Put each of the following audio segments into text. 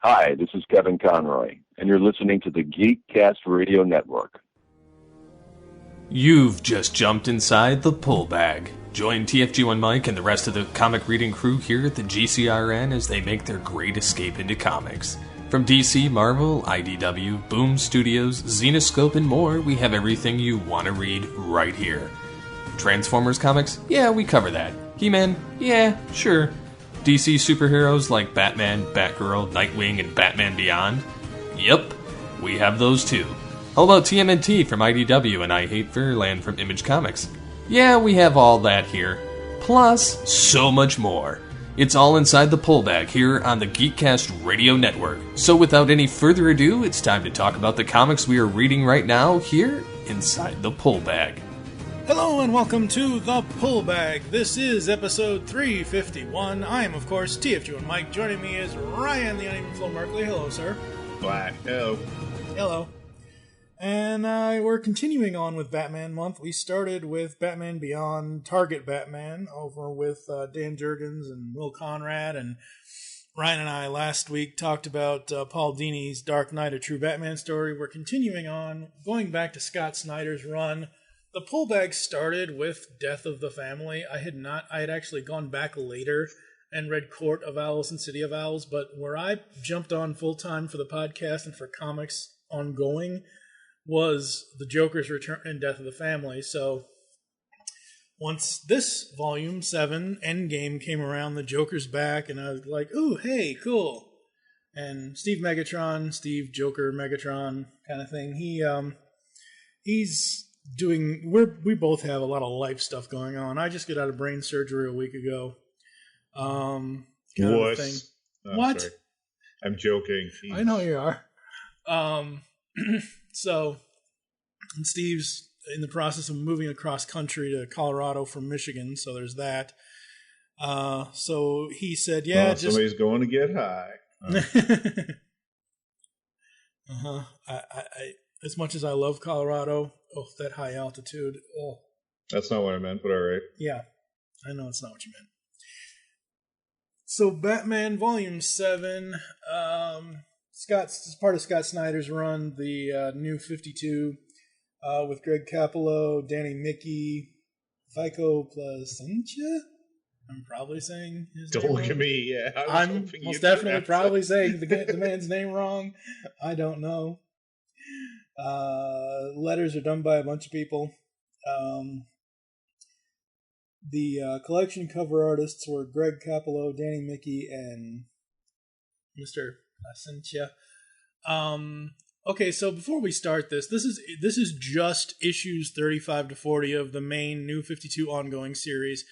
Hi, this is Kevin Conroy, and you're listening to the Geekcast Radio Network. You've just jumped inside the pull bag. Join TFG1 Mike and the rest of the comic reading crew here at the GCRN as they make their great escape into comics. From DC, Marvel, IDW, Boom Studios, Zenoscope, and more, we have everything you want to read right here. Transformers comics? Yeah, we cover that. He-Man? Yeah, sure. DC superheroes like Batman, Batgirl, Nightwing, and Batman Beyond? Yep, we have those too. How about TMNT from IDW and I Hate Fairyland from Image Comics? Yeah, we have all that here. Plus, so much more. It's all inside the pull bag here on the Geekcast Radio Network. So without any further ado, it's time to talk about the comics we are reading right now here inside the pull bag. Hello and welcome to The Pull Bag. This is episode 351. I am, of course, TFG1 Mike. Joining me is Ryan, the UnEvenFlow Markley. Hello, sir. Black. Hello. Hello. And we're continuing on with Batman Month. We started with Batman Beyond, Target Batman, over with Dan Jurgens and Will Conrad. And Ryan and I last week talked about Paul Dini's Dark Knight, A True Batman Story. We're continuing on, going back to Scott Snyder's run. The pull bag started with Death of the Family. I had actually gone back later and read Court of Owls and City of Owls, but where I jumped on full time for the podcast and for comics ongoing was the Joker's Return and Death of the Family. So once this volume 7 Endgame came around, the Joker's back, and I was like, ooh, hey, cool. And Steve Joker Megatron kind of thing. He's doing, we both have a lot of life stuff going on. I just got out of brain surgery a week ago. What? What? Sorry. I'm joking. Jeez. I know you are. So, and Steve's in the process of moving across country to Colorado from Michigan, so there's that. So he said, yeah, somebody's going to get high. I as much as I love Colorado, that high altitude. Oh, that's not what I meant, but all right. Yeah, I know it's not what you meant. So Batman Volume 7, it's part of Scott Snyder's run, the New 52, with Greg Capullo, Danny Mickey, Vico Placentia. I'm probably saying his name Don't look wrong. at me, yeah. I'm most definitely probably saying the man's name wrong. I don't know. Letters are done by a bunch of people. The collection cover artists were Greg Capullo, Danny Mickey, and Mr. Placentia. Okay, so before we start this is just issues 35 to 40 of the main New 52 ongoing series.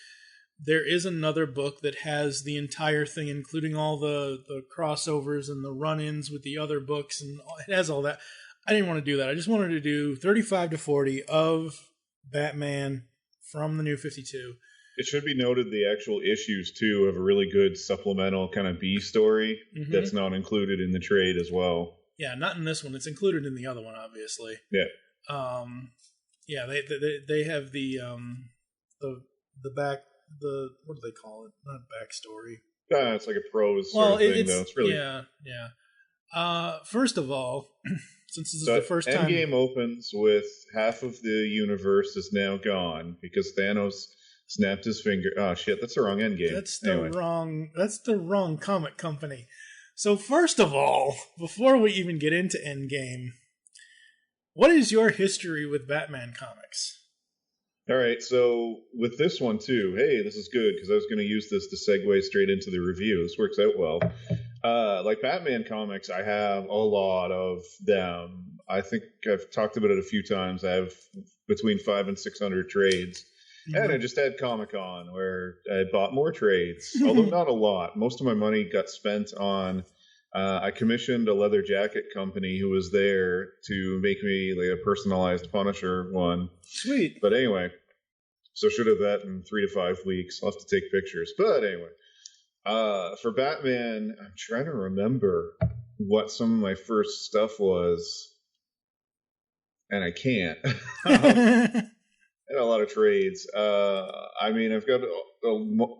There is another book that has the entire thing, including all the crossovers and the run-ins with the other books, and it has all that. I didn't want to do that. I just wanted to do 35 to 40 of Batman from the New 52. It should be noted the actual issues, too, have a really good supplemental kind of B story that's not included in the trade as well. Yeah, not in this one. It's included in the other one, obviously. Yeah. Yeah, they have the back, what do they call it? Not backstory. It's like a prose sort of thing, though. It's really... Yeah. First of all, since this is the first time... Endgame opens with half of the universe is now gone because Thanos snapped his finger. Oh, shit, that's the wrong Endgame. That's the wrong comic company. So first of all, before we even get into Endgame, what is your history with Batman comics? All right, so with this one, too, hey, this is good because I was going to use this to segue straight into the review. This works out well. Like Batman comics, I have a lot of them. I think I've talked about it a few times. I have between 500 and 600 trades. Mm-hmm. And I just had Comic-Con where I bought more trades, although not a lot. Most of my money got spent on, I commissioned a leather jacket company who was there to make me like a personalized Punisher one. Sweet. But anyway, so should have that in 3 to 5 weeks. I'll have to take pictures. But anyway. For Batman, I'm trying to remember what some of my first stuff was, and I can't. And a lot of trades. I mean, I've got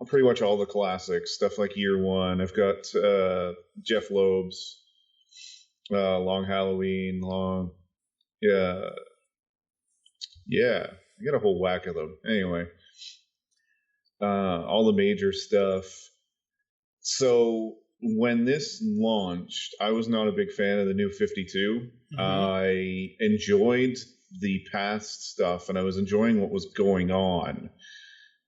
pretty much all the classics, stuff like Year One. I've got Jeff Loeb's Long Halloween, yeah, yeah. I got a whole whack of them. Anyway, all the major stuff. So when this launched, I was not a big fan of the new 52. Mm-hmm. I enjoyed the past stuff, and I was enjoying what was going on.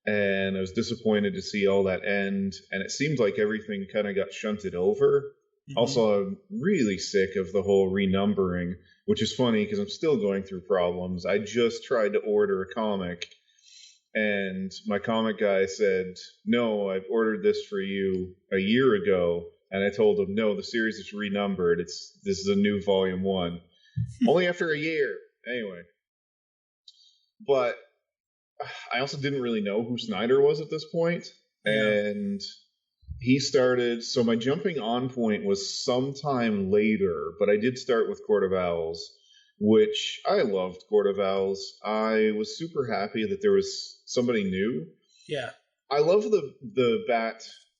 And I was disappointed to see all that end, and it seemed like everything kind of got shunted over. Mm-hmm. Also, I'm really sick of the whole renumbering, which is funny because I'm still going through problems. I just tried to order a comic, and my comic guy said, "No, I've ordered this for you a year ago." And I told him, "No, the series is renumbered. This is a new volume 1." Only after a year. Anyway. But I also didn't really know who Snyder was at this point. Yeah. And he started, so my jumping on point was sometime later, but I did start with Court of Owls, which I loved Court of Owls. I was super happy that there was somebody new. Yeah. I love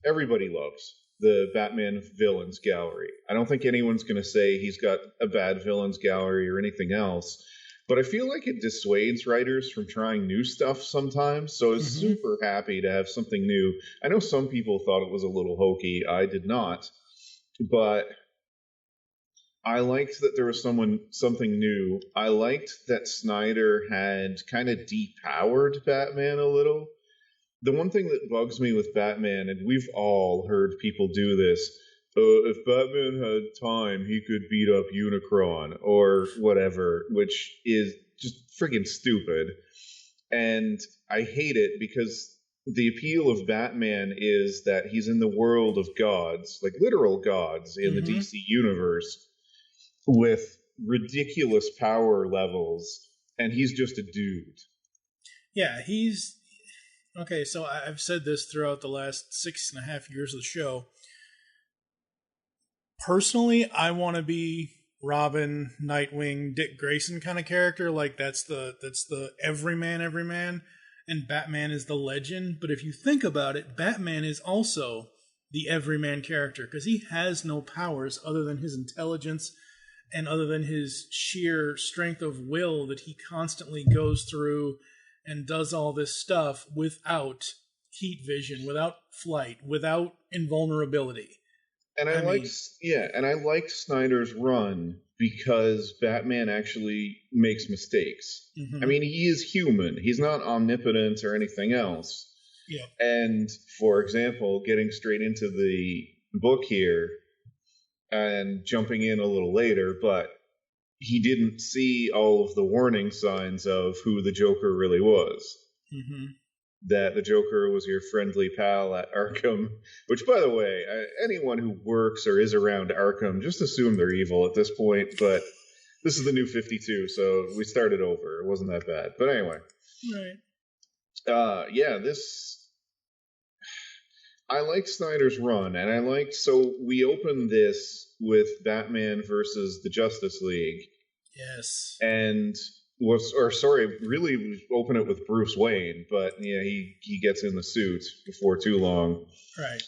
everybody loves the Batman villains gallery. I don't think anyone's going to say he's got a bad villains gallery or anything else. But I feel like it dissuades writers from trying new stuff sometimes. So I was super happy to have something new. I know some people thought it was a little hokey. I did not. But I liked that there was something new. I liked that Snyder had kind of depowered Batman a little. The one thing that bugs me with Batman, and we've all heard people do this, if Batman had time, he could beat up Unicron or whatever, which is just friggin' stupid. And I hate it because the appeal of Batman is that he's in the world of gods, like literal gods in the DC universe, with ridiculous power levels, and he's just a dude. Yeah, okay, so I've said this throughout the last 6.5 years of the show. Personally, I want to be Robin, Nightwing, Dick Grayson kind of character. Like that's the everyman, and Batman is the legend. But if you think about it, Batman is also the everyman character because he has no powers other than his intelligence and other than his sheer strength of will that he constantly goes through and does all this stuff without heat vision, without flight, without invulnerability. And I like Snyder's run because Batman actually makes mistakes. Mm-hmm. I mean, he is human. He's not omnipotent or anything else. Yeah. And, for example, getting straight into the book here and jumping in a little later, but he didn't see all of the warning signs of who the Joker really was. Mm-hmm. That the Joker was your friendly pal at Arkham, which, by the way, anyone who works or is around Arkham, just assume they're evil at this point, but this is the new 52, so we started over. It wasn't that bad. But anyway. Right. I liked Snyder's run, and so we opened this with Batman versus the Justice League. Yes. And really we open it with Bruce Wayne, but yeah, he gets in the suit before too long. Right.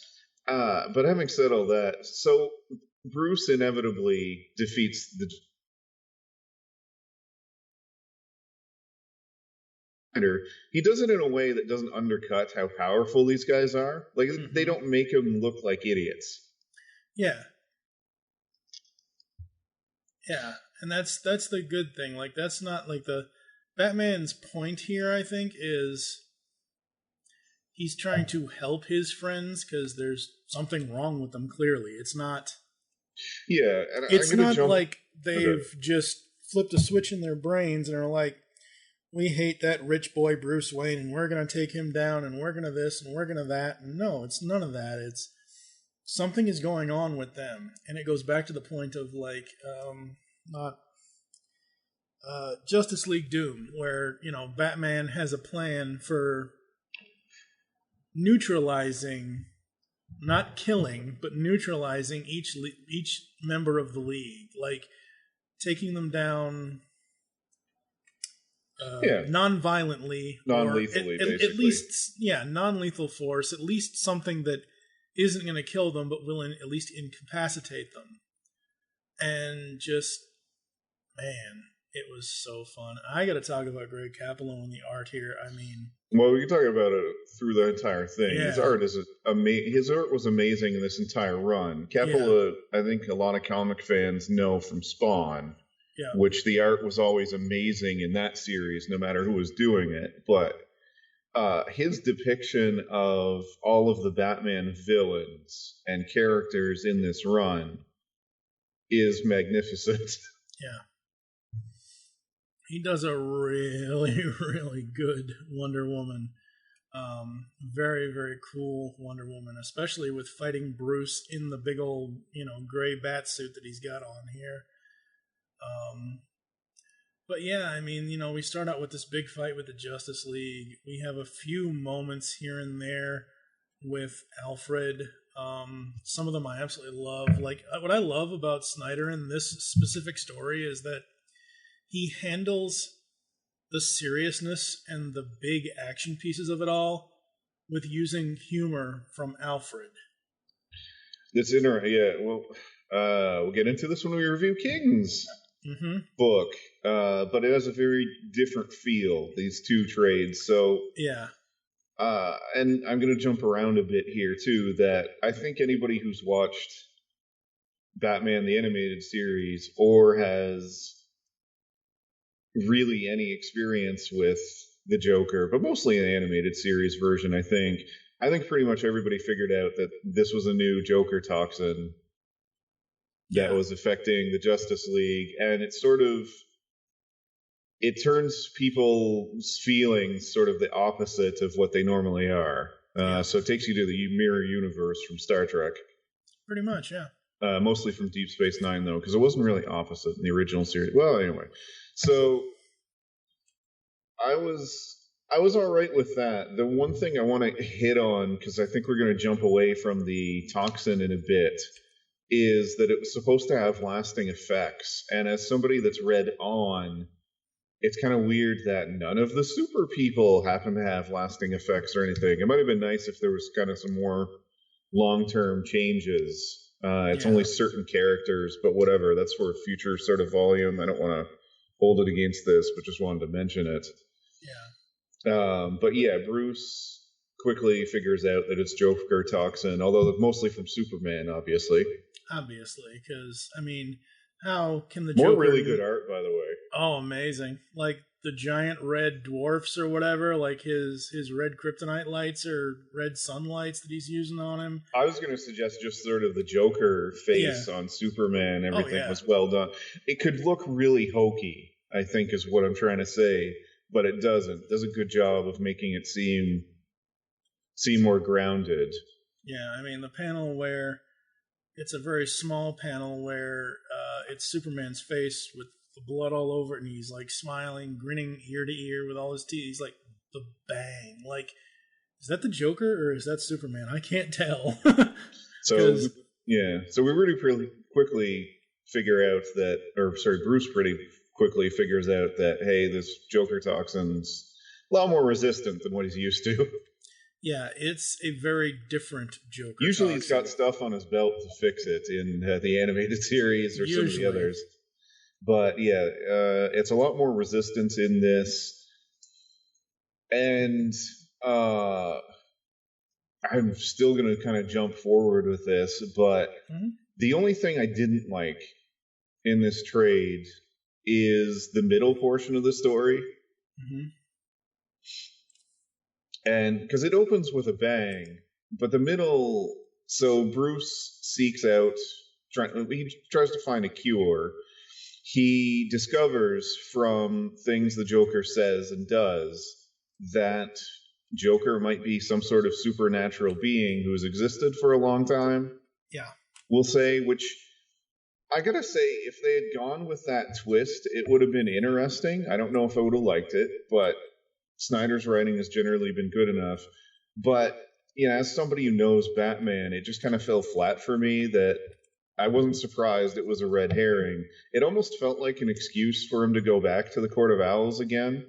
But having said all that, so Bruce inevitably defeats the Snyder. He does it in a way that doesn't undercut how powerful these guys are. Like, they don't make them look like idiots. Yeah. Yeah. And that's the good thing. Like, that's not like the Batman's point here, I think, is he's trying to help his friends because there's something wrong with them, clearly. It's not. Yeah. And it's not like they've just flipped a switch in their brains and are like, we hate that rich boy Bruce Wayne and we're going to take him down and we're going to this and we're going to that. And no, it's none of that. It's something is going on with them. And it goes back to the point of like, not Justice League Doom, where, Batman has a plan for neutralizing, not killing, but neutralizing each member of the League. Like, taking them down non-violently, non-lethally, basically. At least, non-lethal force, at least something that isn't going to kill them, but will at least incapacitate them. And just, man, it was so fun. I got to talk about Greg Capullo and the art here. I mean, well, we can talk about it through the entire thing. Yeah. His art was amazing in this entire run. Capullo, I think a lot of comic fans know from Spawn. Yeah. Which the art was always amazing in that series, no matter who was doing it. But his depiction of all of the Batman villains and characters in this run is magnificent. Yeah. He does a really, really good Wonder Woman. Very, very cool Wonder Woman, especially with fighting Bruce in the big old, gray bat suit that he's got on here. But yeah, I mean, we start out with this big fight with the Justice League. We have a few moments here and there with Alfred. Some of them I absolutely love. Like, what I love about Snyder in this specific story is that he handles the seriousness and the big action pieces of it all with using humor from Alfred. That's interesting. Yeah, well, we'll get into this when we review King's book, but it has a very different feel, these two trades. So yeah, and I'm going to jump around a bit here too, that I think anybody who's watched Batman the Animated Series or has really any experience with the Joker, but mostly an animated series version, I think pretty much everybody figured out that this was a new Joker toxin that was affecting the Justice League, and it turns people's feelings sort of the opposite of what they normally are. So it takes you to the mirror universe from Star Trek. Pretty much, yeah. Mostly from Deep Space Nine, though, because it wasn't really opposite in the original series. Well, anyway, so I was all right with that. The one thing I want to hit on, because I think we're going to jump away from the toxin in a bit, is that it was supposed to have lasting effects. And as somebody that's read on, it's kind of weird that none of the super people happen to have lasting effects or anything. It might have been nice if there was kind of some more long-term changes. It's only certain characters, but whatever. That's for a future sort of volume. I don't want to hold it against this, but just wanted to mention it. Yeah. But yeah, Bruce quickly figures out that it's Joker toxin, although mostly from Superman, obviously. Obviously, because, I mean, how can the More Joker... really good art, by the way. Oh, amazing. Like, the giant red dwarfs or whatever, like his red kryptonite lights or red sunlights that he's using on him. I was going to suggest just sort of the Joker face on Superman. Everything was well done. It could look really hokey, I think is what I'm trying to say, but it doesn't. It does a good job of making it seem more grounded. Yeah, I mean, the panel where... It's a very small panel where it's Superman's face with the blood all over it, and he's like smiling, grinning ear to ear with all his teeth. He's like, the bang. Like, is that the Joker or is that Superman? I can't tell. So we really quickly figure out that, Bruce pretty quickly figures out that, hey, this Joker toxin's a lot more resistant than what he's used to. Yeah, it's a very different Joker. Usually he's got stuff on his belt to fix it in the animated series or some of the others. But yeah, it's a lot more resistance in this. And I'm still going to kind of jump forward with this, but the only thing I didn't like in this trade is the middle portion of the story. Mm-hmm. And because it opens with a bang, but the middle, so Bruce seeks out, he tries to find a cure. He discovers from things the Joker says and does that Joker might be some sort of supernatural being who's existed for a long time. Yeah. We'll say, which I gotta say, if they had gone with that twist, it would have been interesting. I don't know if I would have liked it, but Snyder's writing has generally been good enough. But, as somebody who knows Batman, it just kind of fell flat for me that I wasn't surprised it was a red herring. It almost felt like an excuse for him to go back to the Court of Owls again.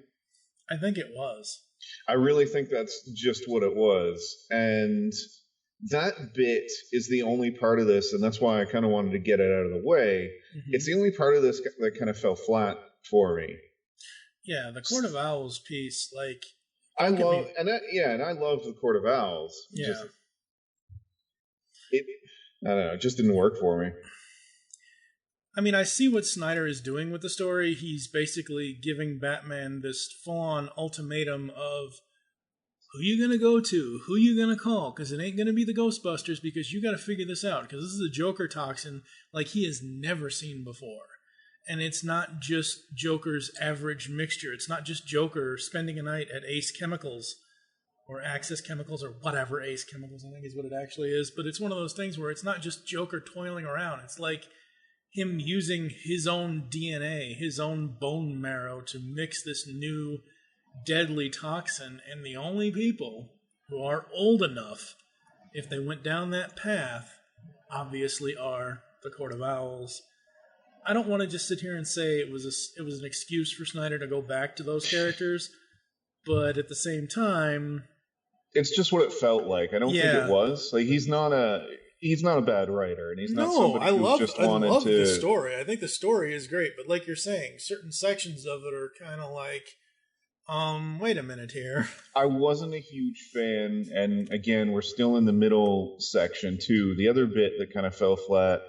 I think it was. I really think that's just what it was. And that bit is the only part of this, and that's why I kind of wanted to get it out of the way. Mm-hmm. It's the only part of this that kind of fell flat for me. Yeah, the Court of Owls piece, like... I love the Court of Owls. Yeah. I don't know, it just didn't work for me. I mean, I see what Snyder is doing with the story. He's basically giving Batman this full-on ultimatum of who you gonna go to, who you gonna call, because it ain't gonna be the Ghostbusters, because you gotta figure this out, because this is a Joker toxin like he has never seen before. And it's not just Joker's average mixture. It's not just Joker spending a night at Ace Chemicals, or Axis Chemicals, or whatever Ace Chemicals, I think is what it actually is. But it's one of those things where it's not just Joker toiling around. It's like him using his own DNA, his own bone marrow to mix this new deadly toxin. And the only people who are old enough, if they went down that path, obviously are the Court of Owls. I don't want to just sit here and say it was an excuse for Snyder to go back to those characters, but at the same time, it's just what it felt like. I don't think it was. Like he's not a bad writer, and he's not somebody who just wanted to. I love the story. I think the story is great, but like you're saying, certain sections of it are kind of like, wait a minute here. I wasn't a huge fan, and again, we're still in the middle section too. The other bit that kind of fell flat.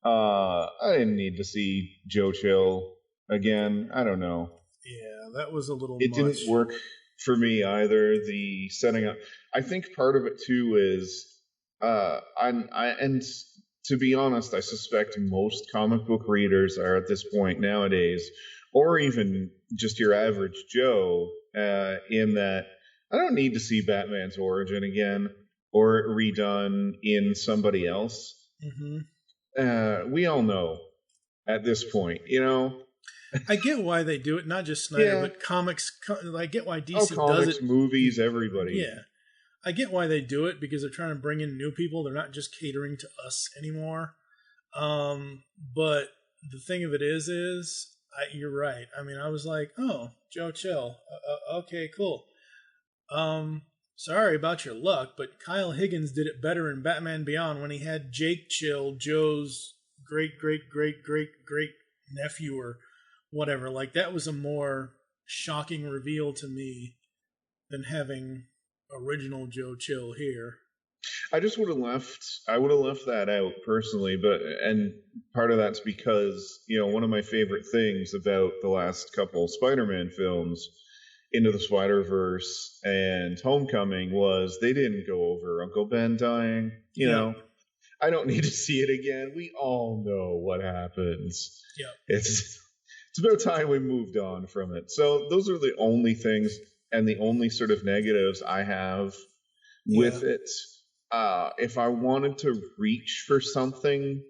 I didn't need to see Joe Chill again. I don't know. Yeah, that was a little. It much. Didn't work for me either. The setting up. I think part of it too is, and to be honest, I suspect most comic book readers are at this point nowadays, or even just your average Joe, in that I don't need to see Batman's origin again or redone in somebody else. Mm-hmm. We all know at this point, I get why they do it, not just Snyder, but comics. I get why DC does it. Movies, everybody. Yeah. I get why they do it, because they're trying to bring in new people. They're not just catering to us anymore. But the thing of it is you're right. I mean, I was like, oh, Joe Chill. Okay, cool. Sorry about your luck, but Kyle Higgins did it better in Batman Beyond when he had Jake Chill, Joe's great-great-great-great-great nephew or whatever. Like, that was a more shocking reveal to me than having original Joe Chill here. I just would have left that out personally, and part of that's because, one of my favorite things about the last couple Spider-Man films, Into the Spider-Verse and Homecoming, was they didn't go over Uncle Ben dying. You know, I don't need to see it again. We all know what happens. Yeah. It's about time we moved on from it. So those are the only things and the only sort of negatives I have with it. If I wanted to reach for something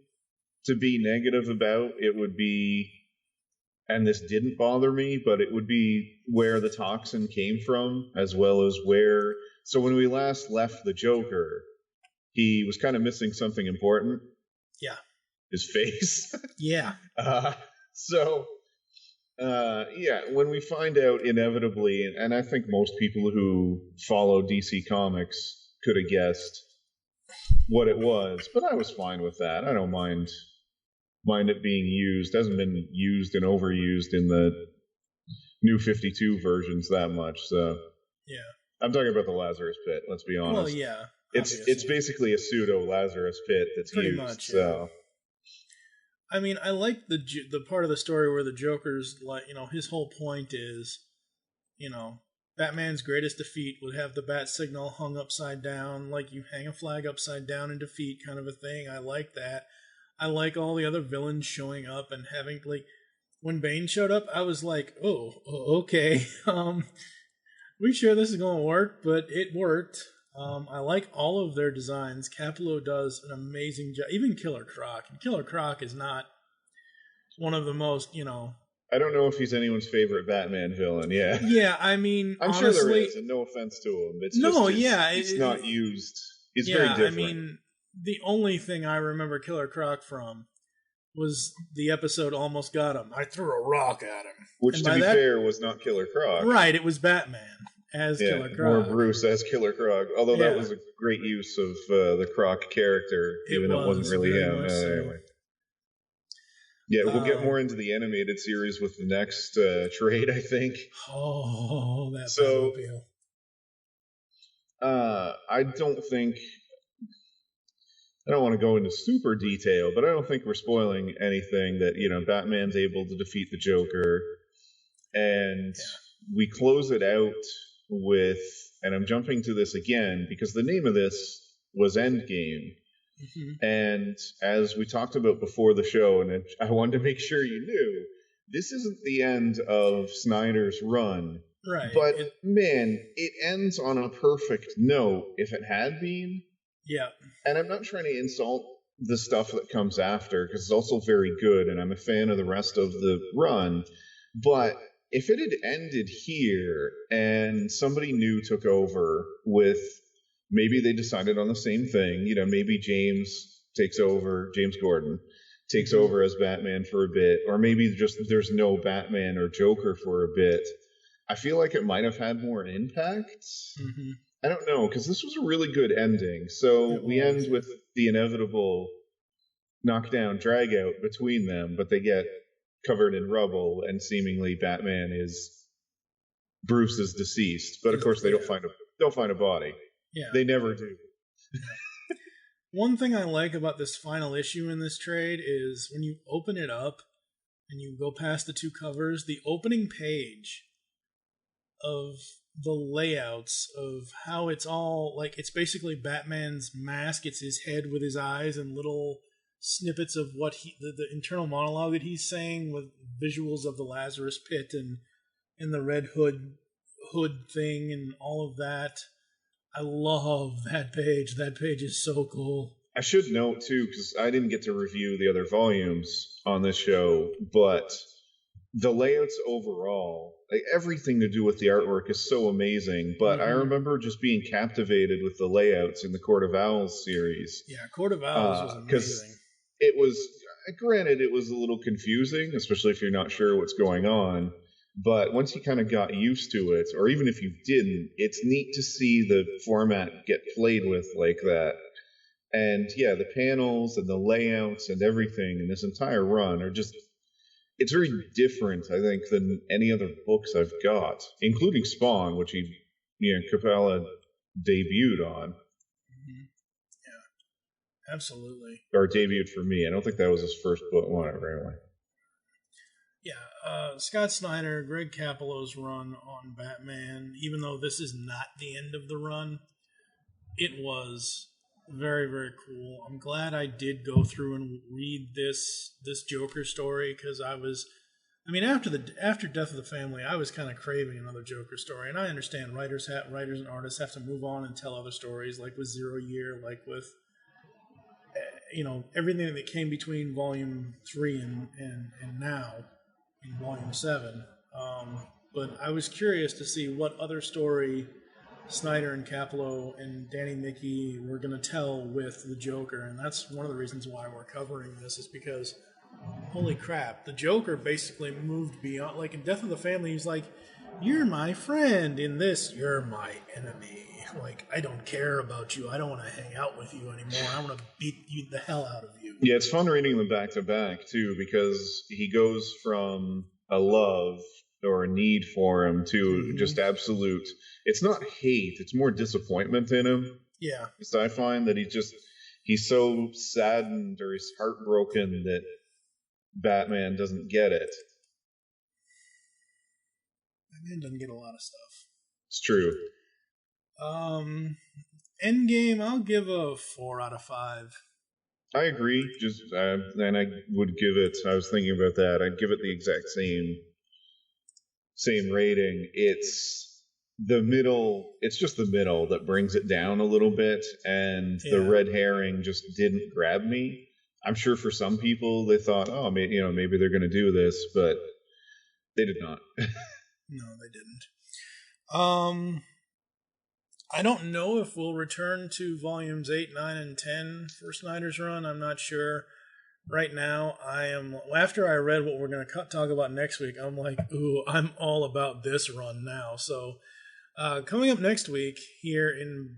to be negative about, it would be, and this didn't bother me, but it would be where the toxin came from, as well as where. So when we last left the Joker, he was kind of missing something important. Yeah. His face. Yeah. When we find out inevitably, and I think most people who follow DC Comics could have guessed what it was, but I was fine with that. I don't mind it being used. It hasn't been used and overused in the new 52 versions that much. So yeah, I'm talking about the Lazarus Pit. Let's be honest. Well, yeah, it's basically a pseudo Lazarus Pit that's pretty used. Much, yeah. So I mean, I like the part of the story where the Joker's like, his whole point is, Batman's greatest defeat would have the bat signal hung upside down, like you hang a flag upside down in defeat kind of a thing. I like that. I like all the other villains showing up and having, like, when Bane showed up, I was like, oh okay. We sure this is going to work, but it worked. I like all of their designs. Capullo does an amazing job. Even Killer Croc. And Killer Croc is not one of the most, I don't know if he's anyone's favorite Batman villain. Yeah. Yeah, I mean, I'm honestly, sure there is, and no offense to him. It's not used. He's very different. I mean, the only thing I remember Killer Croc from was the episode Almost Got Him. I threw a rock at him. Which, to be fair, was not Killer Croc. Right, it was Batman as Killer Croc. More Bruce as Killer Croc. Although that was a great use of the Croc character, even though it wasn't really him. Anyway. Yeah, we'll get more into the animated series with the next trade, I think. Oh, that's so. appeal. I don't want to go into super detail, but I don't think we're spoiling anything that, Batman's able to defeat the Joker. And we close it out with, and I'm jumping to this again, because the name of this was Endgame. Mm-hmm. And as we talked about before the show, and I wanted to make sure you knew, this isn't the end of Snyder's run. Right. But, man, it ends on a perfect note if it had been. Yeah. And I'm not trying to insult the stuff that comes after, because it's also very good, and I'm a fan of the rest of the run. But if it had ended here, and somebody new took over with, maybe they decided on the same thing, maybe James Gordon takes over as Batman for a bit, or maybe just there's no Batman or Joker for a bit, I feel like it might have had more impact. Mm-hmm. I don't know, because this was a really good ending. So we end with the inevitable knockdown, drag out between them, but they get covered in rubble, and seemingly Bruce is deceased. But of course, they don't find a body. Yeah, they never do. One thing I like about this final issue in this trade is when you open it up and you go past the two covers, the opening page of the layouts of how it's all like, it's basically Batman's mask. It's his head with his eyes and little snippets of what the internal monologue that he's saying, with visuals of the Lazarus pit and the Red Hood thing and all of that. I love that page. That page is so cool. I should note too, because I didn't get to review the other volumes on this show, but the layouts overall, like everything to do with the artwork is so amazing. But I remember just being captivated with the layouts in the Court of Owls series. Yeah, Court of Owls was amazing. Because it was, granted, it was a little confusing, especially if you're not sure what's going on. But once you kind of got used to it, or even if you didn't, it's neat to see the format get played with like that. And yeah, the panels and the layouts and everything in this entire run are just, it's very different, I think, than any other books I've got, including Spawn, which Capella debuted on. Mm-hmm. Yeah, absolutely. Or debuted for me. I don't think that was his first book, whatever, anyway. Yeah, Scott Snyder, Greg Capullo's run on Batman, even though this is not the end of the run, it was very, very cool. I'm glad I did go through and read this Joker story, because after Death of the Family, I was kind of craving another Joker story, and I understand writers and artists have to move on and tell other stories, like with Zero Year, like with everything that came between Volume 3 and now in Volume 7. But I was curious to see what other story Snyder and Capullo and Danny Miki were going to tell with the Joker, and that's one of the reasons why we're covering this, is because, holy crap, the Joker basically moved beyond, like in Death of the Family, he's like, you're my friend. In this, you're my enemy. Like, I don't care about you. I don't want to hang out with you anymore. I want to beat you the hell out of you. Yeah, it's fun reading them back to back, too, because he goes from a love or a need for him to just absolute, it's not hate, it's more disappointment in him. Yeah. So I find that he's so saddened, or he's heartbroken that Batman doesn't get it. Batman doesn't get a lot of stuff. It's true. Endgame, I'll give a 4 out of 5. I agree. And I would give it, I was thinking about that, I'd give it the exact same rating. It's just the middle that brings it down a little bit, and the red herring just didn't grab me. I'm sure for some people they thought, oh, maybe they're going to do this, but they did not. No, they didn't. I don't know if we'll return to volumes 8, 9, and 10 for Snyder's run. I'm not sure. right now, I am, after I read what we're going to talk about next week, I'm like, ooh, I'm all about this run now. So, coming up next week here in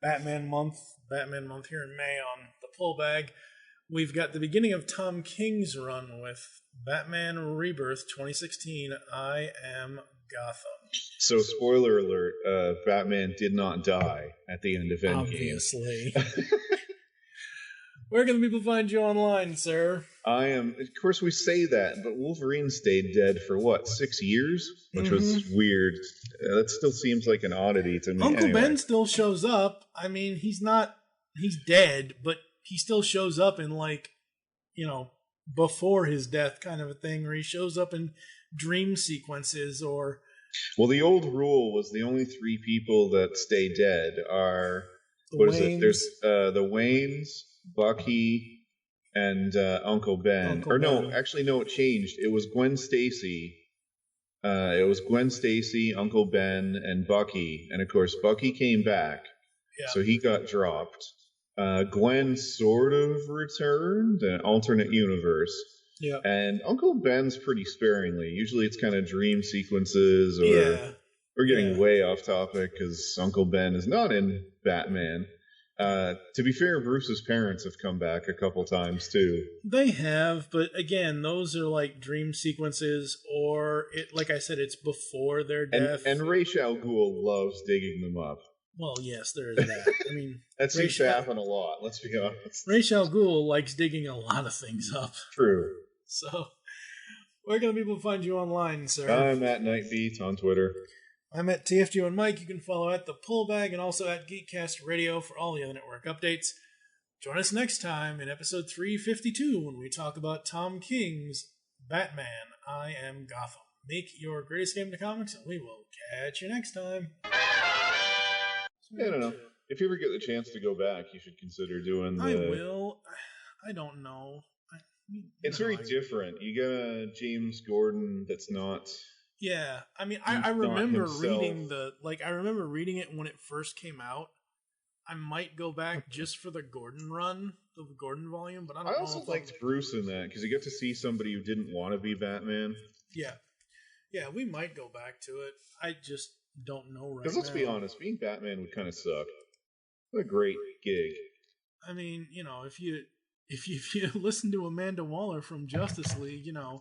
Batman month here in May on the Pull Bag, we've got the beginning of Tom King's run with Batman Rebirth 2016, I Am Gotham. So, spoiler alert, Batman did not die at the end of Endgame. Obviously. Where can the people find you online, sir? Of course we say that, but Wolverine stayed dead for what, 6 years? Which was weird. That still seems like an oddity to me. Uncle anyway. Ben still shows up. I mean, he's dead, but he still shows up in, like, you know, before his death kind of a thing, or he shows up in dream sequences, or... Well, the old rule was the only 3 people that stay dead are... There's the Waynes, Bucky, and Uncle Ben. It changed. It was Gwen Stacy. Uncle Ben, and Bucky. And of course, Bucky came back, so he got dropped. Gwen sort of returned, an alternate universe. Yeah. And Uncle Ben's pretty sparingly. Usually it's kind of dream sequences, or we're getting way off topic because Uncle Ben is not in Batman. To be fair, Bruce's parents have come back a couple times too. They have, but again, those are like dream sequences, or like I said, it's before their death. And Ra's al Ghul loves digging them up. Well, yes, there is that. I mean, that seems to happen a lot. Let's be honest. Ra's al Ghul likes digging a lot of things up. True. So, where can people find you online, sir? I'm at Nightbeat on Twitter. I'm at TFG and Mike. You can follow at the Pullbag and also at Geekcast Radio for all the other network updates. Join us next time in episode 352 when we talk about Tom King's Batman, I Am Gotham. Make your greatest game to comics, and we will catch you next time. I don't know. If you ever get the chance to go back, you should consider doing the... I will. I don't know. It's very different. You got a James Gordon that's not... Yeah, I mean, I remember reading I remember reading it when it first came out. I might go back just for the Gordon run, the Gordon volume, but I don't know. I also liked Bruce in that, because you get to see somebody who didn't want to be Batman. Yeah. Yeah, we might go back to it. I just don't know right now. Because let's be honest, being Batman would kind of suck. What a great gig. I mean, you know, if you listen to Amanda Waller from Justice League, you know,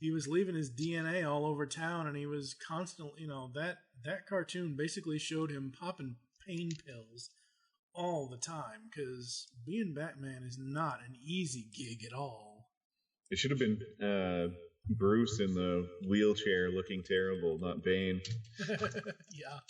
he was leaving his DNA all over town, and he was constantly, you know, that cartoon basically showed him popping pain pills all the time, because being Batman is not an easy gig at all. It should have been Bruce in the wheelchair looking terrible, not Bane. Yeah.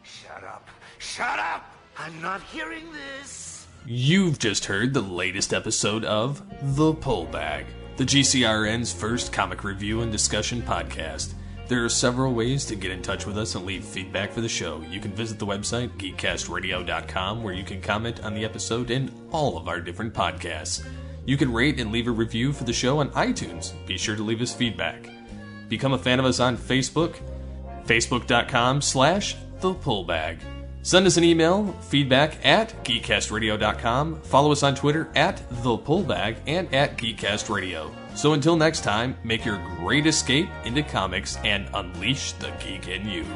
Shut up. Shut up! I'm not hearing this. You've just heard the latest episode of The Pullbag, the GCRN's first comic review and discussion podcast. There are several ways to get in touch with us and leave feedback for the show. You can visit the website, geekcastradio.com, where you can comment on the episode and all of our different podcasts. You can rate and leave a review for the show on iTunes. Be sure to leave us feedback. Become a fan of us on Facebook, facebook.com/thepullbag. Send us an email, feedback at geekcastradio.com. Follow us on Twitter at thepullbag and at geekcastradio. So until next time, make your great escape into comics and unleash the geek in you.